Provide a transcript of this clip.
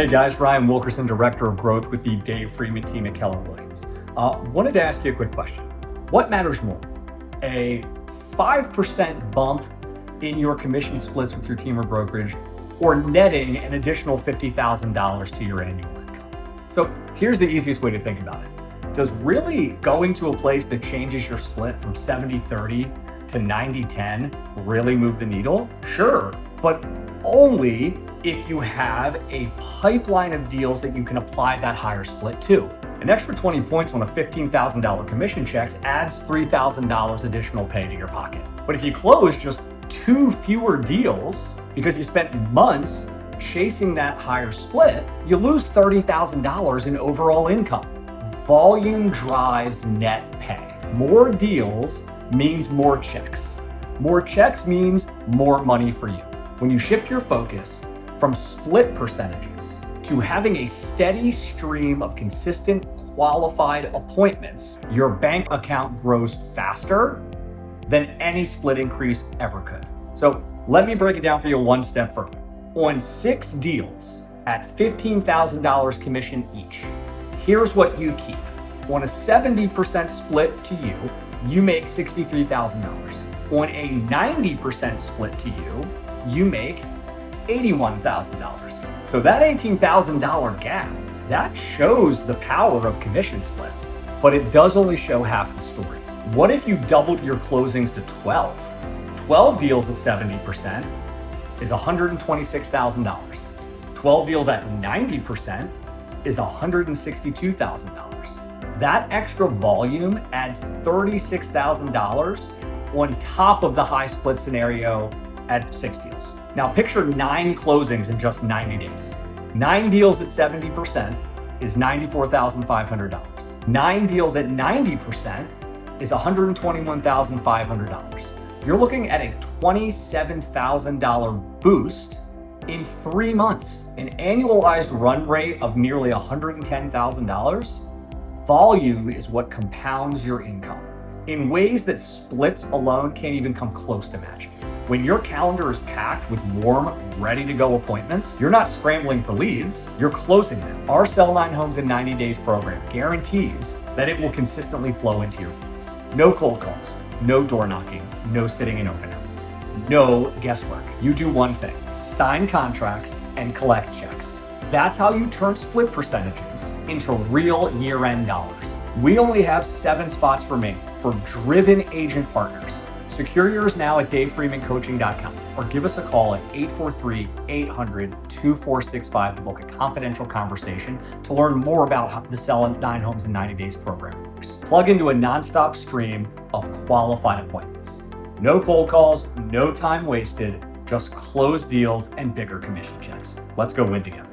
Hey guys, Ryan Wilkerson, Director of Growth with the Dave Freeman Team at Keller Williams. Wanted to ask you a quick question. What matters more, a 5% bump in your commission splits with your team or brokerage, or netting an additional $50,000 to your annual income? So here's the easiest way to think about it. Does really going to a place that changes your split from 70-30 to 90-10 really move the needle? Sure, but only if you have a pipeline of deals that you can apply that higher split to. An extra 20 points on a $15,000 commission checks adds $3,000 additional pay to your pocket. But if you close just 2 fewer deals because you spent months chasing that higher split, you lose $30,000 in overall income. Volume drives net pay. More deals means more checks. More checks means more money for you. When you shift your focus from split percentages to having a steady stream of consistent qualified appointments, your bank account grows faster than any split increase ever could. So let me break it down for you one step further. On 6 deals at $15,000 commission each, here's what you keep. On a 70% split to you, you make $63,000. On a 90% split to you, you make $81,000. So that $18,000 gap, that shows the power of commission splits, but it does only show half the story. What if you doubled your closings to 12? 12 deals at 70% is $126,000. 12 deals at 90% is $162,000. That extra volume adds $36,000 on top of the high split scenario at 6 deals. Now picture 9 closings in just 90 days. 9 deals at 70% is $94,500. 9 deals at 90% is $121,500. You're looking at a $27,000 boost in 3 months, an annualized run rate of nearly $110,000. Volume is what compounds your income in ways that splits alone can't even come close to matching. When your calendar is packed with warm, ready-to-go appointments, you're not scrambling for leads, you're closing them. Our Sell 9 Homes in 90 Days program guarantees that it will consistently flow into your business. No cold calls, no door knocking, no sitting in open houses, no guesswork. You do one thing: sign contracts and collect checks. That's how you turn split percentages into real year-end dollars. We only have 7 spots remaining for driven agent partners. Secure yours now at DaveFreemanCoaching.com or give us a call at 843-800-2465 to book a confidential conversation to learn more about how the Sell 9 Homes in 90 Days program works. Plug into a nonstop stream of qualified appointments. No cold calls, no time wasted, just closed deals and bigger commission checks. Let's go win together.